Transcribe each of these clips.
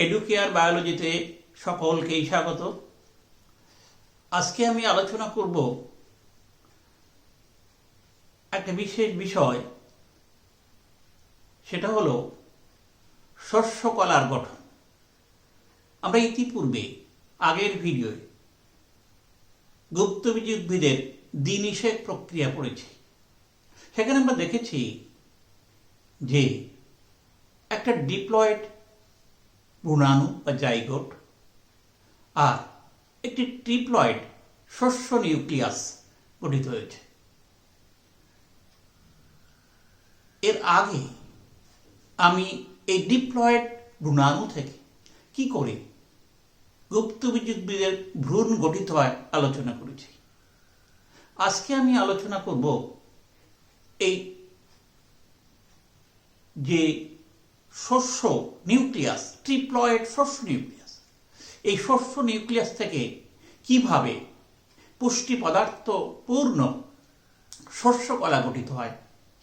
Educare বায়োলজিতে সকলকেই স্বাগত। আজকে আমি আলোচনা করব একটা বিশেষ বিষয়, সেটা হলো শস্য কলার গঠন। আমরা ইতিপূর্বে আগের ভিডিওয়ে গুপ্তবীজ উদ্ভিদের দ্বিনিষেক প্রক্রিয়া পড়েছি। সেখানে আমরা দেখেছি যে একটা ডিপ্লয়েড ভ্রূণাণু বা জাইগোট আর একটি ট্রিপ্লয়েড শস্য নিউক্লিয়াস গঠিত হয়েছে। এর আগে আমি এই ডিপ্লয়েড ভ্রূণাণু থেকে কি করে গুপ্তবীজ উদ্ভিদের ভ্রূণ গঠিত হয় আলোচনা করেছি। আজকে আমি আলোচনা করব এই যে শস্য নিউক্লিয়াস, ট্রিপ্লয়েড শস্য নিউক্লিয়াস, এই শস্য নিউক্লিয়াস থেকে কিভাবে পুষ্টি পদার্থ পূর্ণ শস্য কলা গঠিত হয়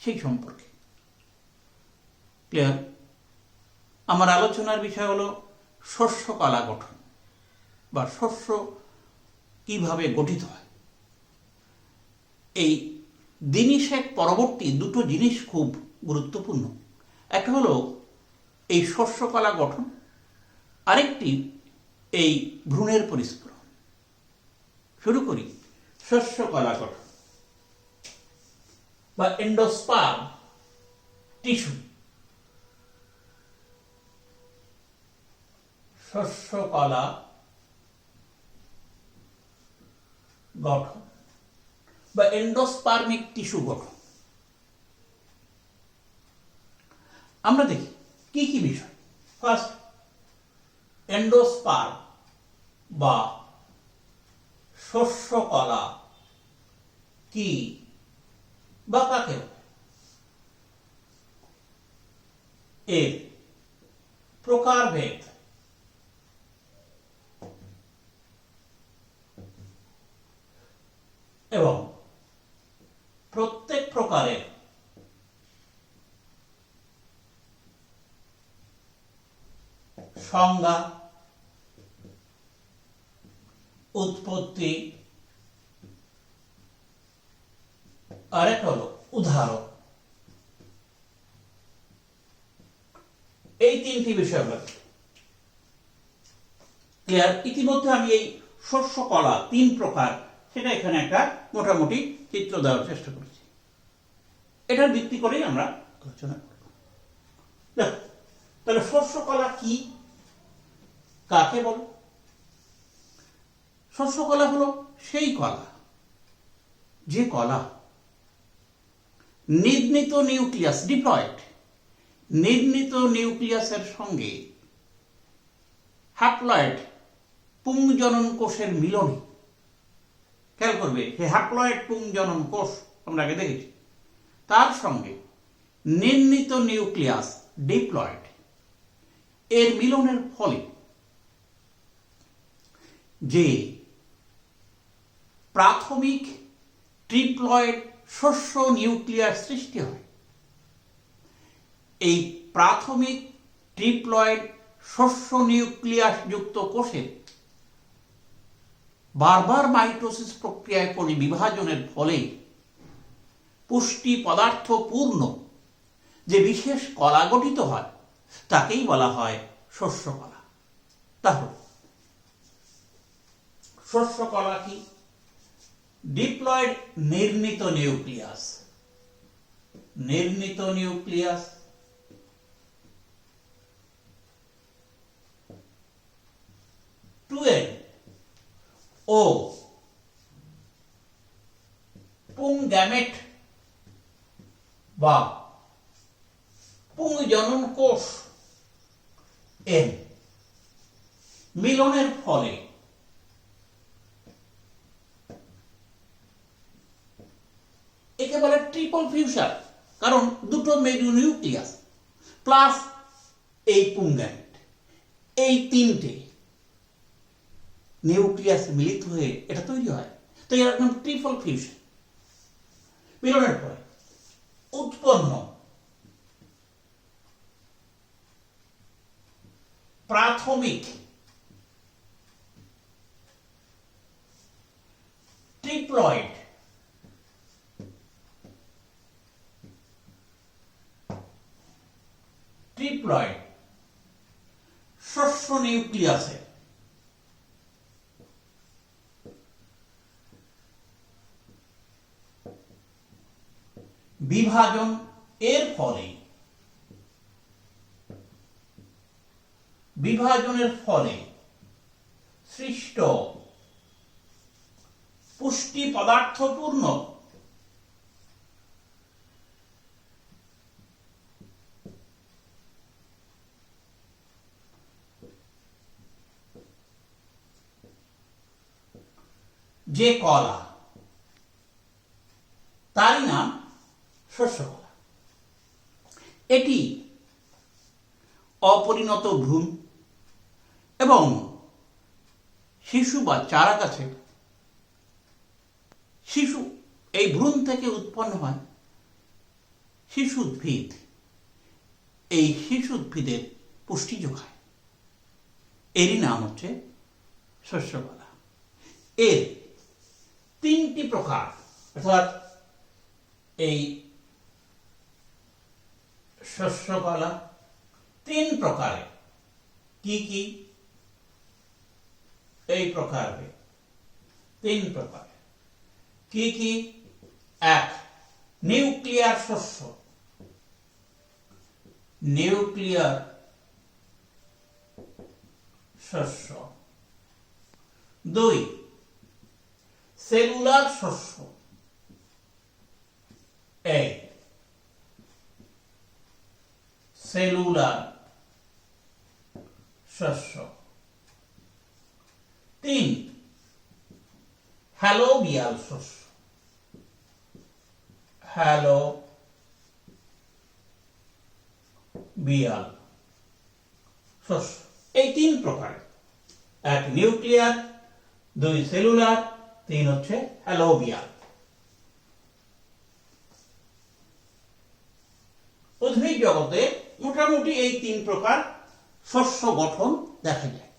সেই সম্পর্কে। ক্লিয়ার? আমার আলোচনার বিষয় হলো শস্য কলা গঠন বা শস্য কিভাবে গঠিত হয়। এই দ্বিনিষেক পরবর্তী দুটো জিনিস খুব গুরুত্বপূর্ণ। একটা হলো এই শস্য কলা গঠন, আরেকটি এই ভ্রূণের পরিস্ফুরণ। শুরু করি শস্য কলা গঠন বা এন্ডোস্পার্ম টিস্যু। শস্য কলা গঠন বা এন্ডোস্পার্মিক টিস্যু গঠন। আমরা দেখি কি কি বিষয়। ফার্স্ট, এন্ডোস্পার্ম বা শস্য কলা কি বা কাকে বলে? এর প্রকারভেদ এবং প্রত্যেক প্রকারের সংজ্ঞা, উৎপত্তি, আরেক হলো উদাহরণ। এই তিনটি বিষয় আমরা ক্লিয়ার। ইতিমধ্যে আমি এই শস্য কলা তিন প্রকার সেটা এখানে একটা মোটামুটি চিত্র দেওয়ার চেষ্টা করেছি। এটার ভিত্তি করেই আমরা আলোচনা করব। দেখো তাহলে শস্য কলা কি, কাকে বলে? শস্য কলা হলো সেই কলা যে কলা নির্ণীত নিউক্লিয়াস, ডিপ্লয়েড নির্ণীত নিউক্লিয়াসের সঙ্গে হ্যাপ্লয়েড পুংজনন কোষের মিলনে, খেয়াল করবে যে হ্যাপ্লয়েড পুংজনন কোষ আমরা আগে দেখেছি, তার সঙ্গে নির্ণীত নিউক্লিয়াস ডিপ্লয়েড এর মিলনের ফলে যে প্রাথমিক ট্রিপ্লয়েড শস্য নিউক্লিয়াস সৃষ্টি হয়, এই প্রাথমিক ট্রিপ্লয়েড শস্য নিউক্লিয়াস যুক্ত কোষে বারবার মাইটোসিস প্রক্রিয়ায় পরিবিভাজনের ফলে পুষ্টি পদার্থ পূর্ণ যে বিশেষ কলা গঠিত হয় তাকেই বলা হয় শস্য কলা। তাহলে শস্য কলা কি? ডিপ্লয়েড নির্ণীত নিউক্লিয়াস, নির্ণীত নিউক্লিয়াস টুয়েলভ ও পুংগ্যামেট বা পুংজনন কোষ এর মিলনের ফলে একে বলে ট্রিপল ফিউশন, কারণ দুটো মেরু নিউক্লিয়াস প্লাস এই পুংগ্যামেট, এই তিনটে নিউক্লিয়াস মিলিত হয়ে এটা তৈরি হয়। তো এরকম ট্রিপল ফিউশন মিলনের পরে উৎপন্ন প্রাথমিক ট্রিপ্লয়েড শস্য নিউক্লিয়াসে বিভাজন এর ফলে বিভাজনের ফলে সৃষ্ট পুষ্টি পদার্থপূর্ণ যে কলা তারই নাম শস্য কলা। এটি অপরিণত ভ্রূণ এবং শিশু বা চারা গাছে শিশু এই ভ্রূণ থেকে উৎপন্ন হয় শিশু উদ্ভিদ। এই শিশু উদ্ভিদের পুষ্টি যোগায়, এরই নাম হচ্ছে শস্য কলা। এর তিনটি প্রকার, অর্থাৎ এই শস্য কলা তিন প্রকারে। কি কি? এই প্রকারে তিন প্রকার। কি কি? এক, নিউক্লিয়ার শস্য, নিউক্লিয়ার শস্য। দুই, সেলুলার শস্য, এই সেলুলার শস্য। তিন, হ্যালোবিয়াল শস্য, হ্যালোবিয়াল শস্য। এই তিন প্রকার, এক নিউক্লিয়ার, দুই সেলুলার, তিন হচ্ছে হ্যালোবিয়াল। উদ্ভিদ জগতে মোটামুটি এই তিন প্রকার শস্য গঠন দেখা যায়।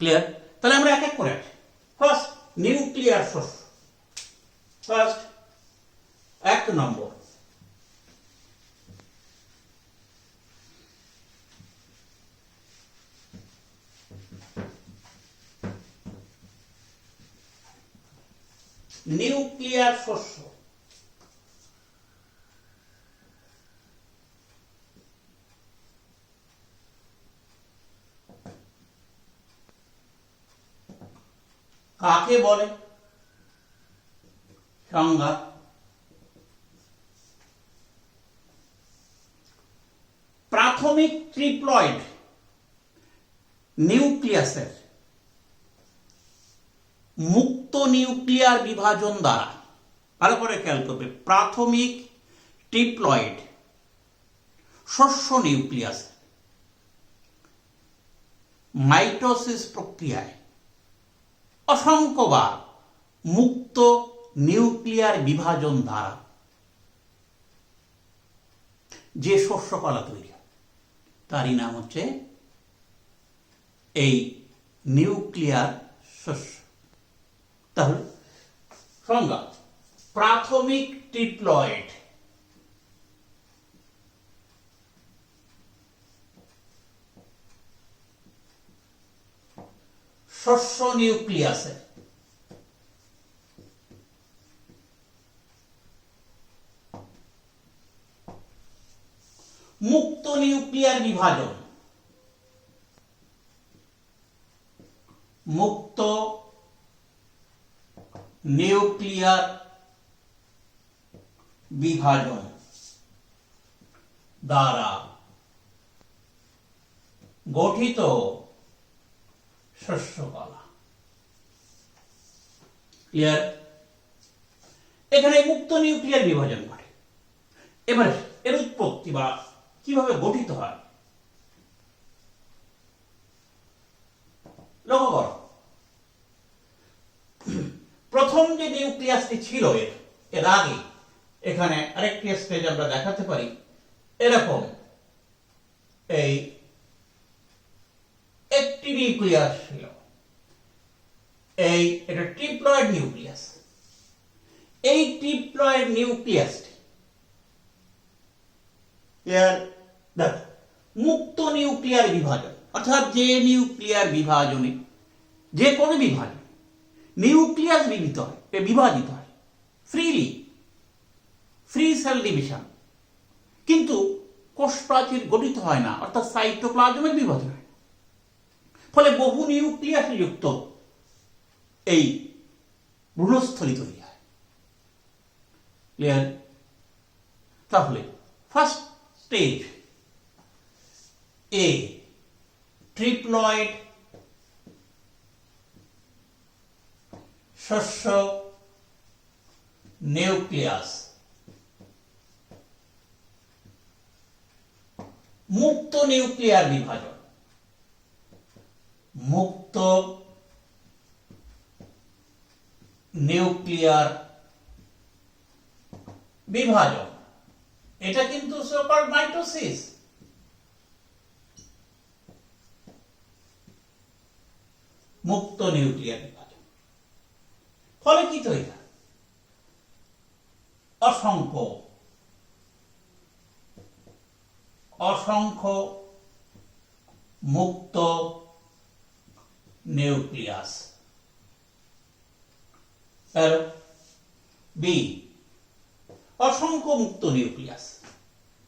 ক্লিয়ার? তাহলে আমরা এক এক করে আছি। ফার্স্ট, নিউক্লিয়ার শস্য। ফার্স্ট, এক নম্বর, নিউক্লিয়ার শস্য। কাকে বলে? সংজ্ঞা, প্রাথমিক ট্রিপ্লয়েড নিউক্লিয়াসের মুক্ত নিউক্লিয়ার বিভাজন দ্বারা, ভালো করে খেয়াল করবে, প্রাথমিক ট্রিপ্লয়েড শস্য নিউক্লিয়াস মাইটোসিস প্রক্রিয়ায় অসংখ্যবার মুক্ত নিউক্লিয়ার বিভাজন দ্বারা যে শস্য কলা তৈরি হয় তারই নাম হচ্ছে এই নিউক্লিয়ার শস্য। তাহলে সংজ্ঞা, প্রাথমিক ট্রিপ্লয়েড শস্য নিউক্লিয়াসে মুক্ত নিউক্লিয়ার বিভাজন, মুক্ত নিউক্লিয়ার বিভাজন দ্বারা গঠিত শস্য কলা। ক্লিয়ার? এখানে মুক্ত নিউক্লিয়ার বিভাজন ঘটে। এবারে এর উৎপত্তি বা কিভাবে গঠিত হয় লক্ষ্য করো। প্রথম যে নিউক্লিয়াসটি ছিল এর আগে এখানে আরেকটি স্টেজ আমরা দেখাতে পারি। এরকম এই নিউক্লিয়াস ছিল, এটা ট্রিপ্লয়েড নিউক্লিয়াস। এই ট্রিপ্লয়েড নিউক্লিয়াসটি দেখো মুক্ত নিউক্লিয়ার বিভাজন, অর্থাৎ যে নিউক্লিয়ার বিভাজনে, যে কোনো বিভাজন নিউক্লিয়াস বিভাজিত হয় ফ্রিলি, ফ্রি সেল ডিভিশন, কিন্তু কোষ প্রাচীর গঠিত হয় না, অর্থাৎ সাইটোপ্লাজমের বিভাজন হয়। ফলে বহু নিউক্লিয়াসে যুক্ত এই ভ্রূণস্থলী তৈরি হয়। ক্লিয়ার? তাহলে ফার্স্ট স্টেজ এ ট্রিপ্লয়েড শস্য নিউক্লিয়াস, মুক্ত নিউক্লিয়ার বিভাজন, মুক্ত নিউক্লিয়ার বিভাজন, এটা কিন্তু সুপার মাইটোসিস। মুক্ত নিউক্লিয়ার বিভাজন ফলে কি তৈরি হয়? অসংখ্য অসংখ্য মুক্ত নিউক্লিয়াস। বি অসংখ্য মুক্ত নিউক্লিয়াস।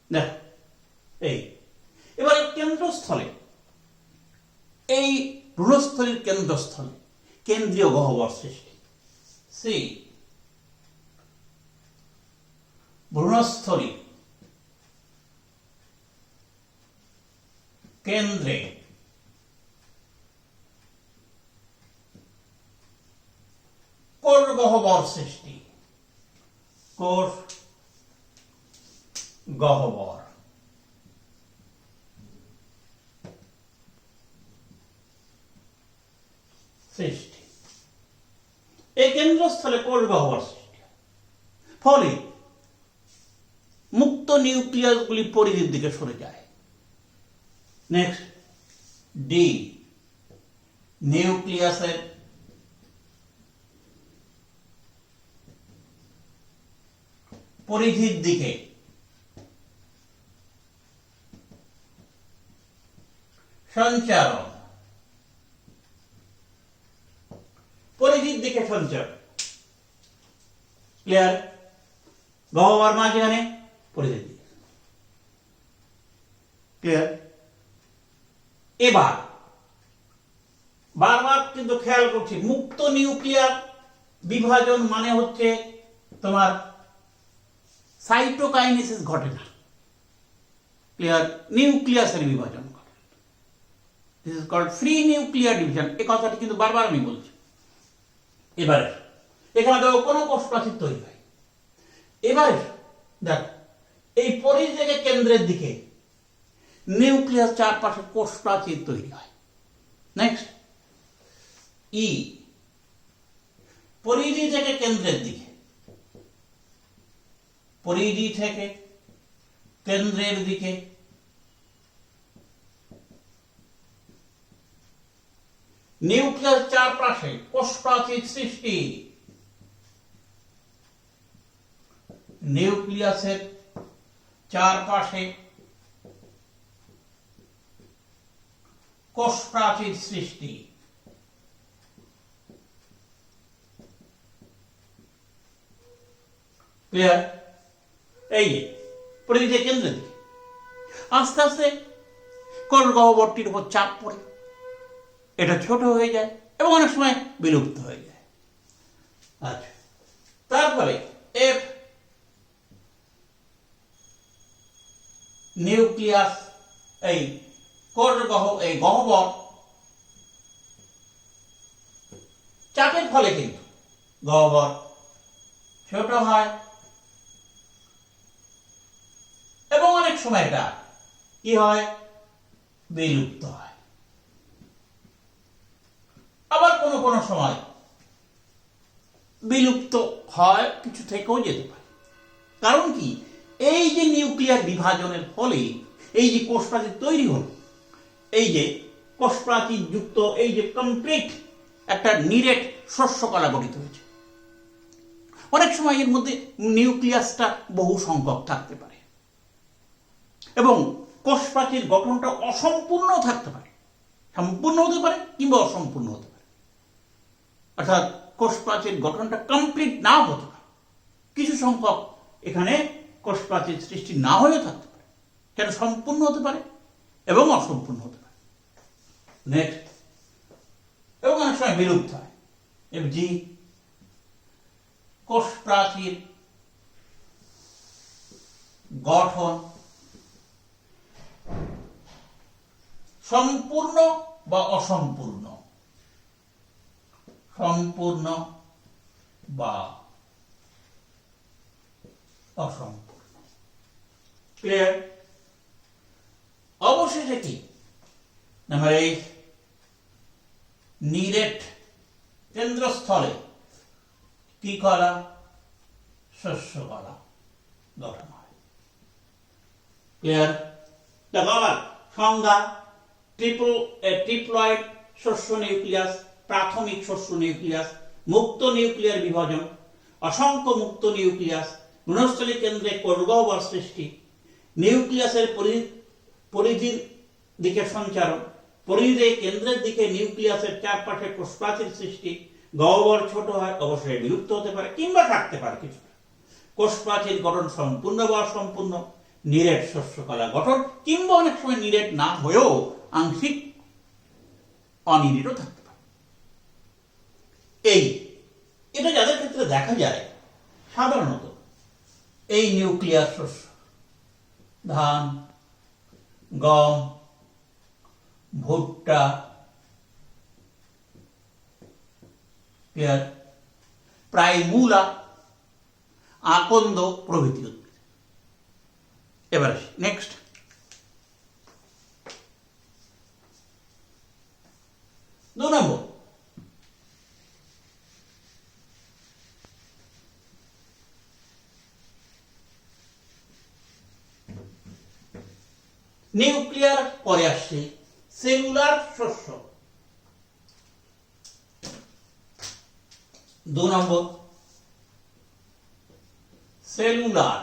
দেখো এবার কেন্দ্রস্থলে, এই ভ্রূণস্থলীর কেন্দ্রস্থলে কেন্দ্রীয় গহ্বর সৃষ্টি। সি ভ্রূণস্থলী কেন্দ্রে কোষ গহ্বর সৃষ্টি, কোষ গহ্বর সৃষ্টি। এই কেন্দ্রস্থলে কোষ গহ্বর সৃষ্টি, ফলে মুক্ত নিউক্লিয়াসগুলি পরিধির দিকে সরে যায়। নেক্সট ডি নিউক্লিয়াসের পরিধির দিকে সঞ্চারণ, পরিধির দিকে সঞ্চারণ। ক্লিয়ার? গহ্বর মাঝখানে, পরিধির দিকে। ক্লিয়ার? এবার বারবার কিন্তু খেয়াল করছি, মুক্ত নিউক্লিয়ার বিভাজন মানে হচ্ছে তোমার সাইটোকাইনেসিস ঘটে না। ক্লিয়ার? নিউক্লিয়াসের বিভাজন ঘটে। This is called free nuclear division. এই কথাটি কিন্তু বারবার আমি বলছি। এবারে এখানে দেখো কোনো কোষ প্রাচীর তৈরি হয়। এবারে দেখো এই পরিধি থেকে কেন্দ্রের দিকে নিউক্লিয়াস চারপাশে কোষ প্রাচীর তৈরি হয়। নেক্সট ই পরিধি থেকে কেন্দ্রের দিকে, পরিধি থেকে কেন্দ্রের দিকে নিউক্লিয়াস চারপাশে কোষ প্রাচীর সৃষ্টি। নিউক্লিয়াসের চারপাশে কোষ প্রাচীর সৃষ্টি। ক্লিয়ার? এই পরিধি কেন্দ্রের দিকে আস্তে আস্তে কোষ গহ্বরটির উপর চাপ পড়ে এটা ছোট হয়ে যায় এবং অনেক সময় বিলুপ্ত হয়ে যায়। আচ্ছা, তারপরে এফ নিউক্লিয়াস, এই গহ্বর চাপের ফলে কিন্তু গহ্বর ছোট হয় এবং অনেক সময় এটা কি হয়? বিলুপ্ত হয়। আবার কোনো কোনো সময় বিলুপ্ত হয়, কিছু থেকেও যেতে পারে। কারণ কি? এই যে নিউক্লিয়ার বিভাজনের ফলে এই যে কোষ প্রাচীর তৈরি হলো, এই যে কোষপ্রাচীর যুক্ত এই যে কমপ্লিট একটা নিরেট শস্যকলা গঠিত হয়েছে। অনেক সময় এর মধ্যে নিউক্লিয়াসটা বহু সংখ্যক থাকতে পারে এবং কোষপ্রাচীর গঠনটা অসম্পূর্ণ থাকতে পারে, সম্পূর্ণ হতে পারে কিংবা অসম্পূর্ণ হতে পারে। অর্থাৎ কোষপ্রাচীর গঠনটা কমপ্লিট না হতে পারে, কিছু সংখ্যক এখানে কোষপ্রাচীর সৃষ্টি না হয়েও থাকতে পারে, সেটা সম্পূর্ণ হতে পারে এবং অসম্পূর্ণ হতে পারে। নেক্সট, এবং অনেক সময় বিলুপ্ত হয়। জি, কোষপ্রাচীর গঠন সম্পূর্ণ বা অসম্পূর্ণ, সম্পূর্ণ বা অসম্পূর্ণ। ক্লিয়ার? অবশেষে কি নাম্বার 8, নিরেট কেন্দ্রস্থলে কি কলা? শস্য কলা গঠন হয়। ক্লিয়ার? দেখো আবার সংজ্ঞা: ট্রিপ্লয়েড শস্য নিউক্লিয়াস, প্রাথমিক শস্য নিউক্লিয়াস, মুক্ত নিউক্লিয়ার বিভাজন, অসংখ্য মুক্ত নিউক্লিয়াস, ভ্রূণস্থলী কেন্দ্রে কোষগহ্বর সৃষ্টি, নিউক্লিয়াসের পরিধির দিকে সঞ্চারণ, পরিধি কেন্দ্রের দিকে নিউক্লিয়াসের চারপাশে কোষপ্রাচীর সৃষ্টি, গহ্বর ছোট হয়, অবশ্যই বিলুপ্ত হতে পারে কিংবা থাকতে পারে কিছুটা। কোষপ্রাচীর গঠন সম্পূর্ণ বা অসম্পূর্ণ, নিরেট শস্যকলা গঠন কিংবা অনেক সময় নিরেট না হয়েও আংশিক অনিরেটও থাকতে পারে। এটা যাদের ক্ষেত্রে দেখা যায় সাধারণত এই নিউক্লিয়ার শস্য, ধান, গম, ভুট্টা, প্রায় মূলা, আকন্দ প্রভৃতি উদ্ভিদ। এবার নেক্সট, দু নম্বর, নিউক্লিয়ার পরে আসছে সেলুলার শস্য। 2 নম্বর, সেলুলার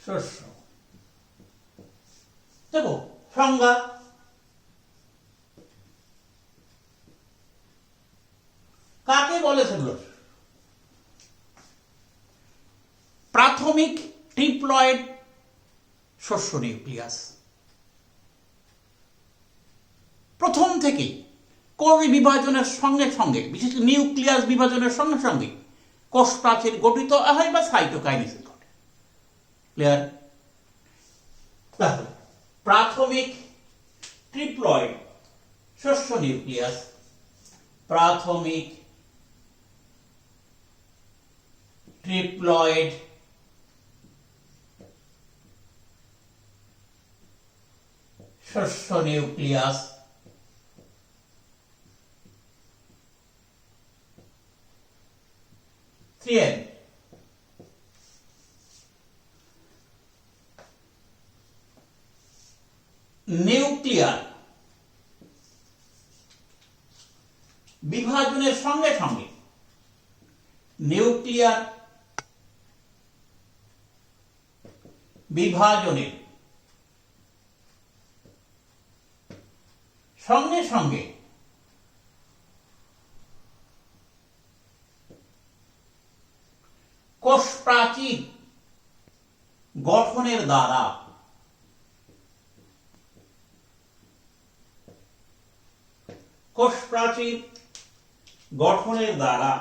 শস্য। দেখো সংজ্ঞা: কাকে বলে সেলুলার? প্রাথমিক ট্রিপ্লয়েড শস্য নিউক্লিয়াস, প্রথম থেকে কোষ বিভাজনের সঙ্গে সঙ্গে, বিশেষ করে নিউক্লিয়াস বিভাজনের সঙ্গে সঙ্গে কোষ প্রাচীর গঠিত হয় বা সাইটোকাইনেসিস ঘটে। ক্লিয়ার? তাহলে প্রাথমিক ট্রিপ্লয়েড শস্য নিউক্লিয়াস, প্রাথমিক ট্রিপ্লয়েড শস্য নিউক্লিয়াস নিউক্লিয়ার বিভাজনের সঙ্গে সঙ্গে, নিউক্লিয়ার বিভাজনের সঙ্গে সঙ্গে কোষ প্রাচীর গঠনের দ্বারা কোষ প্রাচীর গঠনের দ্বারা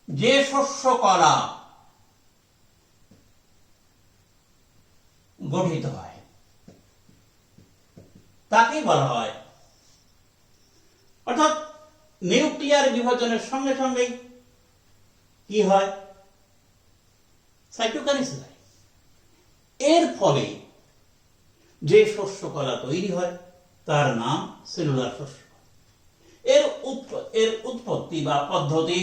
যে শস্য কলা গঠিত হয় তাকেই বলা হয়, অর্থাৎ নিউক্লিয়ার বিভাজনের সঙ্গে সঙ্গেই কি হয়? সাইটোকাইনেসিস হয়। এর ফলে যে শস্য কলা তৈরি হয় তার নাম সেলুলার শস্য। এর উৎপত্তি বা পদ্ধতি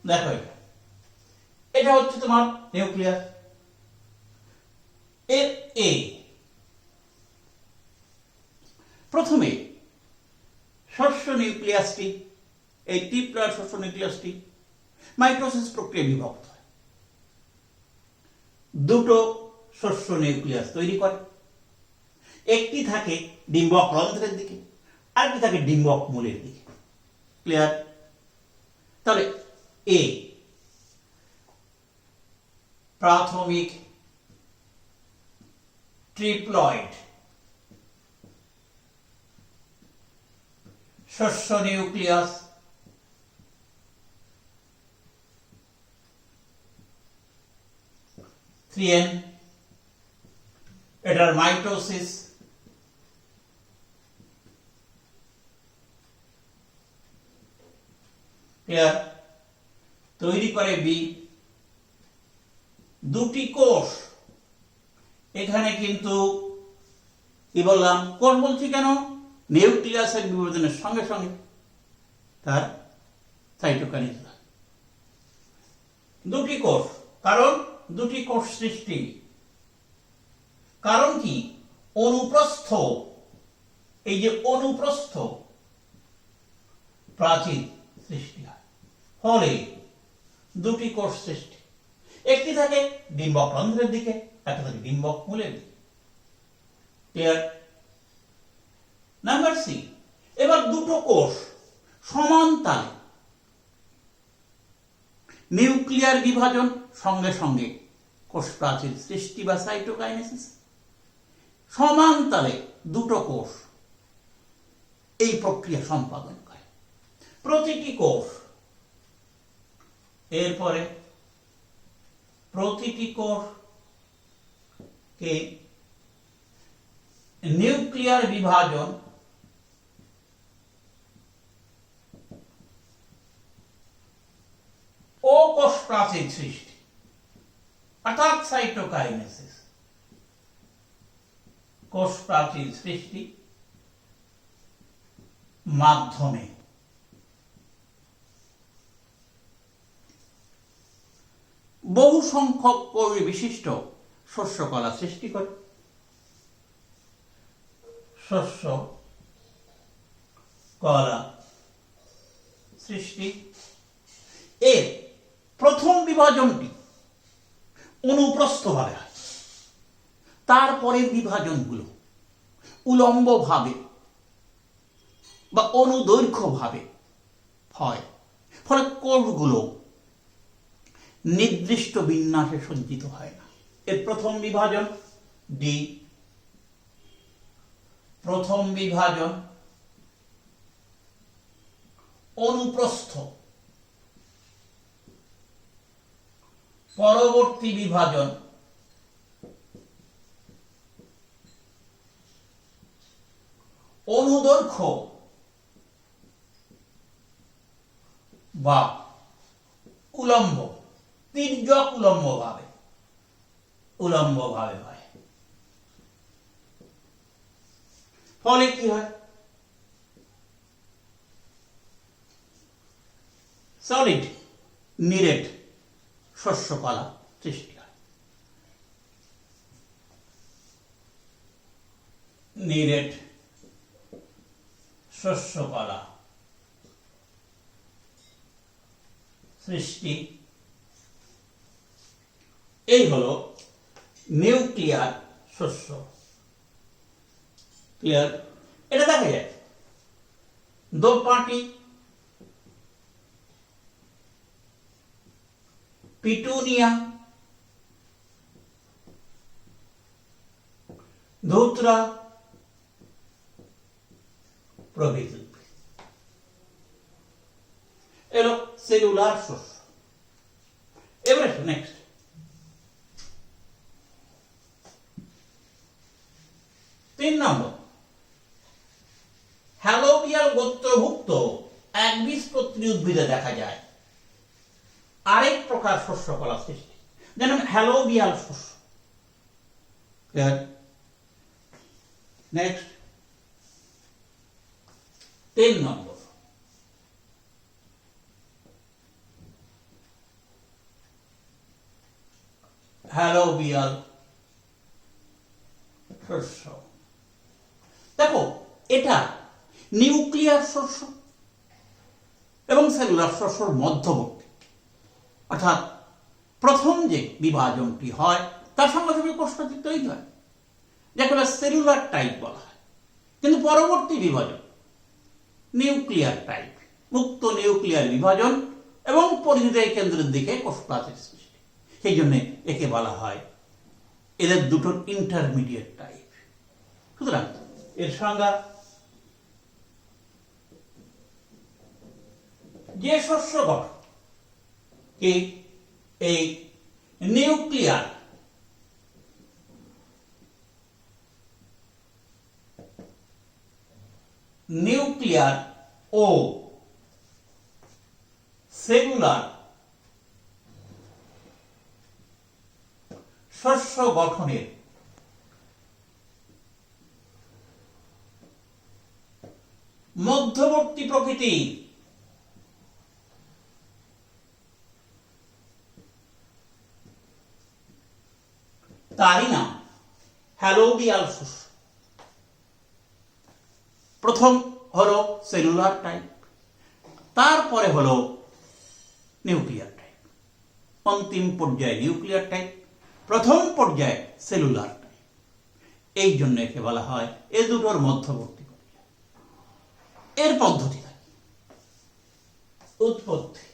দেখো, এটা হচ্ছে তোমার নিউক্লিয়াস। এর এ প্রথমে শস্য নিউক্লিয়াসটি, এই টিপ্লয়েড শস্য নিউক্লিয়াসটি মাইটোসিস প্রক্রিয়ায় বিভক্ত হয়, দুটো শস্য নিউক্লিয়াস তৈরি করে। একটি থাকে ডিম্বক রন্ধ্রের দিকে, আরেকটি থাকে ডিম্বক মূলের দিকে। ক্লিয়ার? তাহলে এ প্রাথমিক ট্রিপ্লয়েড শস্য নিউক্লিয়াস, থ্রিএন, এটার মাইটোসিস তৈরি করে বি, দুটি কোষ। এখানে কিন্তু কি বললাম, কোষ বলছি কেন, নিউক্লিয়াসের বিভাজনের সঙ্গে সঙ্গে তার সাইটোকাইনেস। দুটি কোষ, কারণ দুটি কোষ সৃষ্টি, কারণ কি, অনুপ্রস্থ, এই যে অনুপ্রস্থ প্রাচীর সৃষ্টি হয়, ফলে দুটি কোষ সৃষ্টি। একটি থাকে ডিম্বক রন্ধ্রের দিকে, একটা থাকে ডিম্বক মূলের দিকে। ক্লিয়ার? নাম্বার সি, এবার দুটো কোষ সমানতালে নিউক্লিয়ার বিভাজন সঙ্গে সঙ্গে কোষ প্রাচীর সৃষ্টি বা সাইটোকাইনেসিস। সমানতালে দুটো কোষ এই প্রক্রিয়া সম্পাদন করে। প্রতিটি কোষ, এরপরে প্রতিটি কোষকে নিউক্লিয়ার বিভাজন ও কোষ প্রাচীর সৃষ্টি অর্থাৎ সাইটোকাইনেসিস, কোষ প্রাচীর সৃষ্টি মাধ্যমে বহু সংখ্যক কোষ বিশিষ্ট শস্য কলা সৃষ্টি করে। শস্য কলা সৃষ্টি, এর প্রথম বিভাজনটি অনুপ্রস্থভাবে হয়, তারপরের বিভাজনগুলো উলম্বভাবে বা অনুদৈর্ঘ্যভাবে হয়, ফলে কোষগুলো নির্দিষ্ট বিন্যাসে সজ্জিত হয় না। এর প্রথম বিভাজন ডি, প্রথম বিভাজন অনুপ্রস্থ, পরবর্তী বিভাজন অনুদৈর্ঘ্য বা উলম্ব, তির্যক উলম্বভাবে হয়। ফলে কি হয়, সলিড নিরেট শস্য কলা সৃষ্টি হয়। নিরেট শস্য কলা সৃষ্টি, এই হলো নিউক্লিয়ার শস্য। ক্লিয়ার? এটা দেখা যায় দোপাটি, পিটুনিয়া, ধুতরা প্রভৃতি। এলো সেলুলার শস্য। এবারে নেক্সট, তিন নম্বর, হ্যালোবিয়াল গোত্রভুক্ত একবীজপত্রী উদ্ভিদে দেখা যায় আরেক প্রকার শস্য কলা সৃষ্টি, যেমন হ্যালোবিয়াল শস্য। নেক্সট, নম্বর, হ্যালোবিয়াল শস্য। দেখো, এটা নিউক্লিয়ার শস্য এবং সেলুলার শস্যর মধ্যবর্তী, অর্থাৎ প্রথম যে বিভাজনটি হয় তার সঙ্গে সঙ্গে কোষপ্রাচীর তৈরি হয়, যাকে সেলুলার টাইপ বলা হয়। কিন্তু পরবর্তী বিভাজন নিউক্লিয়ার টাইপ, মুক্ত নিউক্লিয়ার বিভাজন এবং পরিধেয় কেন্দ্রের দিকে কোষপ্রাচীর সৃষ্টি। সেই জন্য একে বলা হয়, এদের দুটোর ইন্টারমিডিয়েট টাইপ। সুতরাং এর সংজ্ঞা, যে শস্য গঠন কি এই নিউক্লিয়ার ও সেলুলার শস্য গঠনের মধ্যবর্তী প্রকৃতি তারই নাম হ্যালোবিয়াল শস্য। প্রথম হলো সেলুলার টাইপ, তারপরে হলো নিউক্লিয়ার টাইপ, অন্তিম পর্যায়ে নিউক্লিয়ার টাইপ, প্রথম পর্যায়ে সেলুলার টাইপ। এই জন্য একে বলা হয় এ দুটোর মধ্যবর্তী পর্যায়। এর পদ্ধতি থাকে উৎপত্তি।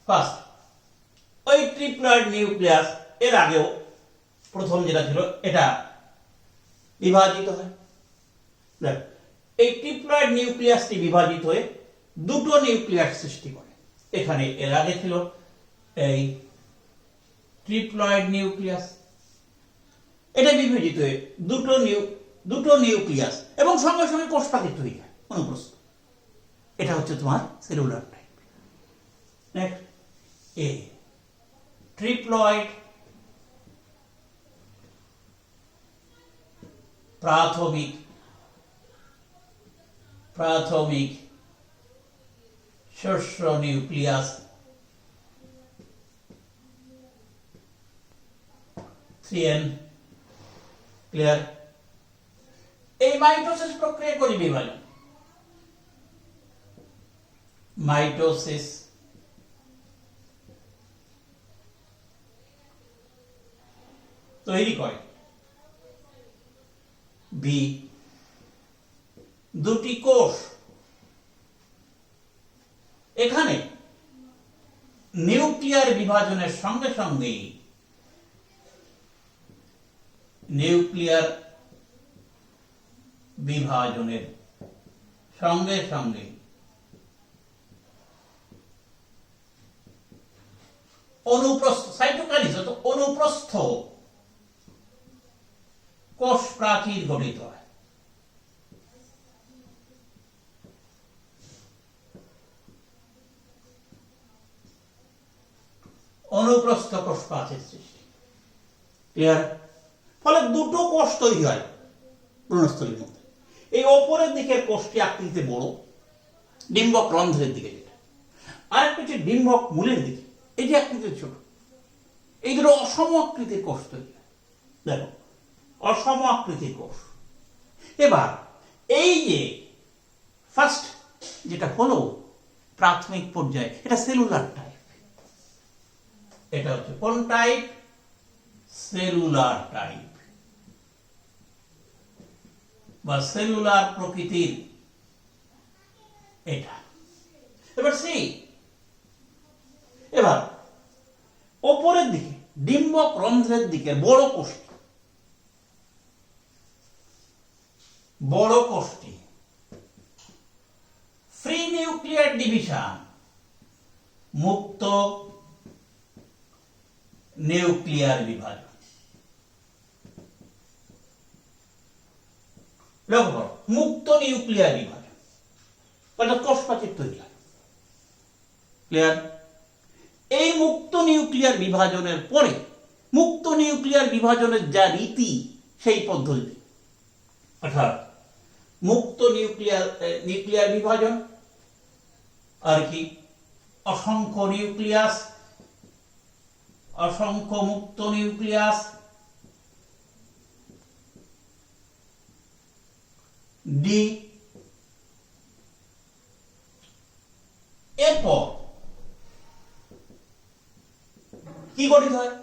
ফার্স্ট, ওই ট্রিপ্লয়েড নিউক্লিয়াস, এর আগেও প্রথম যেটা ছিল এটা বিভাজিত হয়। এই ট্রিপ্লয়েড নিউক্লিয়াসটি বিভাজিত হয়ে দুটো নিউক্লিয়াস সৃষ্টি করে। এখানে এর আগে ছিল এই ট্রিপ্লয়েড নিউক্লিয়াস, এটা বিভাজিত হয়ে দুটো নিউক্লিয়াস এবং সঙ্গে সঙ্গে কোষপ্রাচীর তৈরি হয়, অনুপ্রস্থ। এটা হচ্ছে তোমার সেলুলার টাইপ। নেক্সট, এ ট্রিপ্লয়েড প্রাথমিক শস্য নিউক্লিয়াস, 3N ক্লিয়ার। এই মাইটোসিস প্রক্রিয়া করি বিভাজন, মাইটোসিস তৈরি করে বি দুটি কোষ। এখানে নিউক্লিয়ার বিভাজনের সঙ্গে সঙ্গে অনুপ্রস্থ সাইটোকাইনেসিস অনুপ্রস্থ কোষ প্রাচীর গঠিত হয়। অনুপ্রস্থ কোষ প্রাচীর সৃষ্টি, ক্লিয়ার। ফলে দুটো কোষ তৈরি হয় ভ্রূণস্থলীর মধ্যে। এই ওপরের দিকের কোষটি আকৃতিতে বড়, ডিম্বক রন্ধ্রের দিকে যেটা, আর একটা হচ্ছে ডিম্বক মূলের দিকে, এই যে আকৃতিতে ছোট। এই দুটো অসম আকৃতির কোষ তৈরি হয়। দেখো, অসম আকৃতির কোষ। এবার এই যে ফার্স্ট যেটা হলো প্রাথমিক পর্যায়ে, এটা সেলুলার টাইপ। এটা হচ্ছে কোন টাইপ? সেলুলার টাইপ বা সেলুলার প্রকৃতির এটা। এবার ওপরের দিকে ডিম্বক রন্ধ্রের দিকে বড় কোষটি ফ্রি নিউক্লিয়ার ডিভিশন, মুক্ত নিউক্লিয়ার বিভাজন। লক্ষ্য করো, মুক্ত নিউক্লিয়ার বিভাজন, অর্থাৎ কোষপ্রাচীর তৈরি হয়। ক্লিয়ার? এই মুক্ত নিউক্লিয়ার বিভাজনের পরে মুক্ত নিউক্লিয়ার বিভাজনের যা রীতি, সেই পদ্ধতি অর্থাৎ মুক্ত নিউক্লিয়ার বিভাজন, আর কি অসংখ্য নিউক্লিয়াস, অসংখ্য মুক্ত নিউক্লিয়াস, ডি। এরপর কি গঠিত হয়?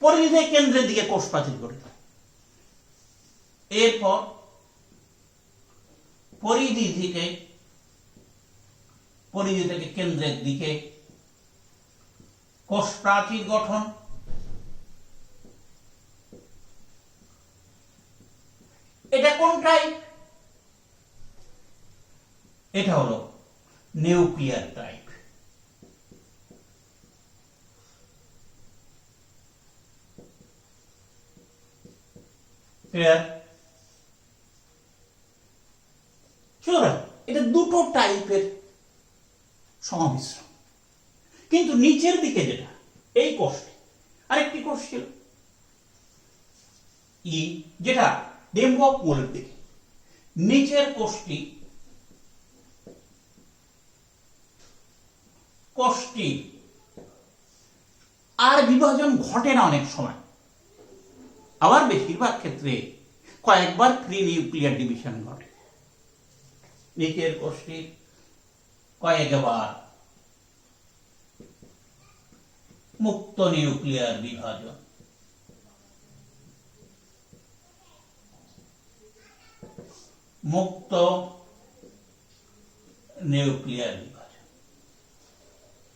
পরিধি কেন্দ্রের দিকে কোষ প্রাচীর গঠিত হয়। এরপর পরিধি থেকে কেন্দ্রের দিকে কোষ প্রাচীর গঠন। এটা কোন টাইপ? এটা হলো নিউক্লিয়ার টাইপ। ক্লিয়ার? সুতরাং এটা দুটো টাইপের সংমিশ্রণ। কিন্তু নিচের দিকে যেটা, এই কোষটি আরেকটি কোষ ছিল ই, যেটা ডেম্বক মূলের দিকে। নিচের কোষটি আর বিভাজন ঘটে না অনেক সময়, আবার বেশিরভাগ ক্ষেত্রে কয়েকবার প্রি নিউক্লিয়ার ডিভিশন ঘটে। নিচের কোষটি কয়েকবার মুক্ত নিউক্লিয়ার বিভাজন, মুক্ত নিউক্লিয়ার বিভাজন,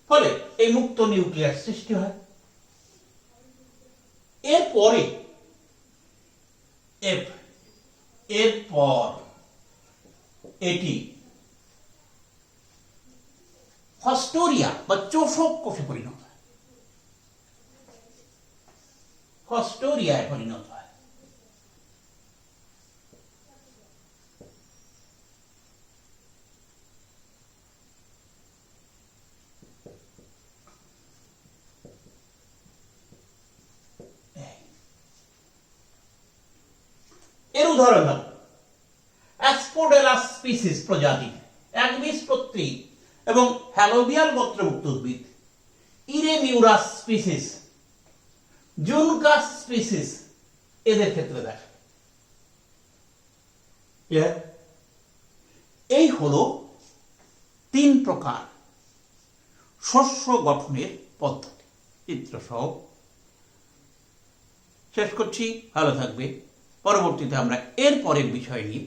ফলে এই মুক্ত নিউক্লিয়ার সৃষ্টি হয়। এরপর এটি ফস্টোরিয়া বা চোষক কোষে পরিণত হয়। ফস্টোরিয়ায় পরিণত হয়। এর উদাহরণ হল অ্যাসপোডেলাস স্পিসিস প্রজাতি, একবীজপত্রী এবং হ্যালোবিয়াল গোত্রভুক্ত উদ্ভিদ, ইরেমিউরাস স্পিসিস, জুনকাস স্পিসিস, এদের ক্ষেত্রে দেখা। এই হলো 3 প্রকার শস্য গঠনের পদ্ধতি। চিত্র সহ শেষ করছি। ভালো থাকবে। পরবর্তীতে আমরা এর পরের বিষয় নিয়ে